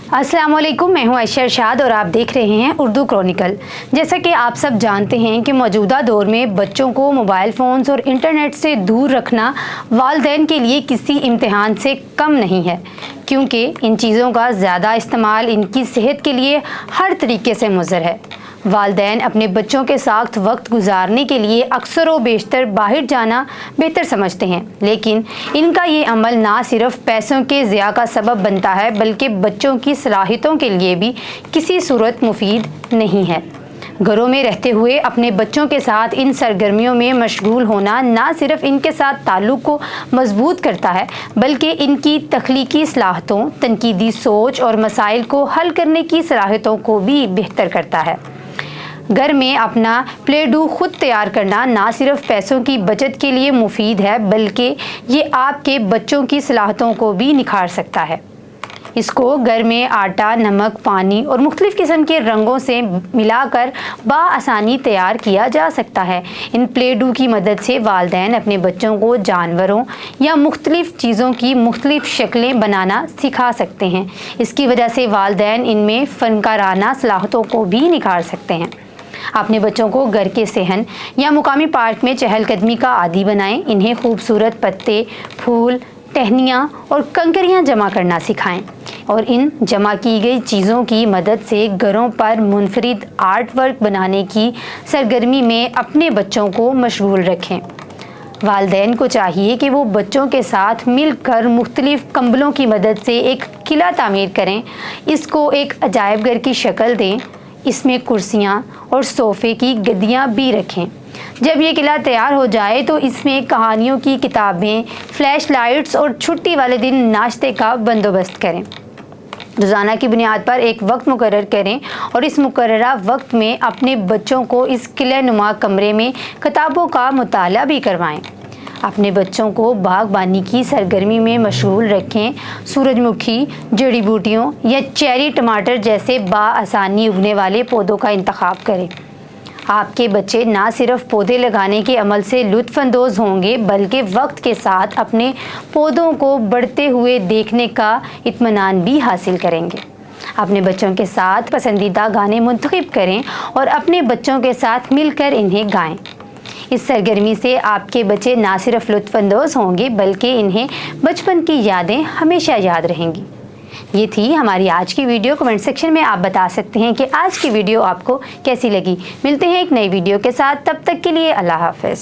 अस्सलाम वालेकुम, मैं हूं आयशा इरशाद और आप देख रहे हैं उर्दू क्रॉनिकल। जैसा कि आप सब जानते हैं कि मौजूदा दौर में बच्चों को मोबाइल फ़ोन्स और इंटरनेट से दूर रखना वालिदैन के लिए किसी इम्तिहान से कम नहीं है, क्योंकि इन चीज़ों का ज़्यादा इस्तेमाल इनकी सेहत के लिए हर तरीके से मुज़र है। वालिदैन अपने बच्चों के साथ वक्त गुजारने के लिए अक्सर व बेशतर बाहर जाना बेहतर समझते हैं, लेकिन इनका ये अमल ना सिर्फ पैसों के ज़िया का सबब बनता है बल्कि बच्चों की सलाहियतों के लिए भी किसी सूरत मुफीद नहीं है। घरों में रहते हुए अपने बच्चों के साथ इन सरगर्मियों में मशगूल होना ना सिर्फ इनके साथ ताल्लुक़ को मजबूत करता है बल्कि इनकी तख्लीकी सलाहियतों, तनकीदी सोच और मसाइल को हल करने की सलाहियतों को भी बेहतर करता है। घर में अपना प्ले डू खुद तैयार करना ना सिर्फ पैसों की बचत के लिए मुफीद है बल्कि ये आपके बच्चों की सलाहियतों को भी निखार सकता है। इसको घर में आटा, नमक, पानी और मुख्तलिफ़ किस्म के रंगों से मिलाकर बआसानी तैयार किया जा सकता है। इन प्ले डू की मदद से वालिदैन अपने बच्चों को जानवरों या मुख्तलिफ़ चीज़ों की मुख्तलिफ़ शक्लें बनाना सिखा सकते हैं। इसकी वजह से वालिदैन इनमें फ़नकाराना सलाहियतों को भी निखार सकते हैं। अपने बच्चों को घर के सहन या मुकामी पार्क में चहलकदमी का आदी बनाएं। इन्हें खूबसूरत पत्ते, फूल, टहनियाँ और कंकरियाँ जमा करना सिखाएं और इन जमा की गई चीज़ों की मदद से घरों पर मुनफरिद आर्ट वर्क बनाने की सरगर्मी में अपने बच्चों को मशगूल रखें। वालिदैन को चाहिए कि वो बच्चों के साथ मिलकर मुख्तलिफ़ कंबलों की मदद से एक किला तामीर करें। इसको एक अजायब घर की शक्ल दें। इसमें कुर्सियाँ और सोफ़े की गद्दियाँ भी रखें। जब ये किला तैयार हो जाए तो इसमें कहानियों की किताबें, फ्लैश लाइट्स और छुट्टी वाले दिन नाश्ते का बंदोबस्त करें। रोज़ाना की बुनियाद पर एक वक्त मुकर्रर करें और इस मुकर्ररा वक्त में अपने बच्चों को इस किले नुमा कमरे में किताबों का मुताला भी करवाएं। अपने बच्चों को बागबानी की सरगर्मी में मशगूल रखें। सूरजमुखी, जड़ी बूटियों या चेरी टमाटर जैसे बआसानी उगने वाले पौधों का इंतखाब करें। आपके बच्चे ना सिर्फ पौधे लगाने के अमल से लुत्फ़अंदोज़ होंगे बल्कि वक्त के साथ अपने पौधों को बढ़ते हुए देखने का इत्मीनान भी हासिल करेंगे। अपने बच्चों के साथ पसंदीदा गाने मुंतखब करें और अपने बच्चों के साथ मिलकर इन्हें गाएं। इस सरगर्मी से आपके बच्चे ना सिर्फ लुत्फ़अंदोज़ होंगे बल्कि इन्हें बचपन की यादें हमेशा याद रहेंगी। ये थी हमारी आज की वीडियो। कमेंट सेक्शन में आप बता सकते हैं कि आज की वीडियो आपको कैसी लगी। मिलते हैं एक नई वीडियो के साथ, तब तक के लिए अल्लाह हाफ़िज़।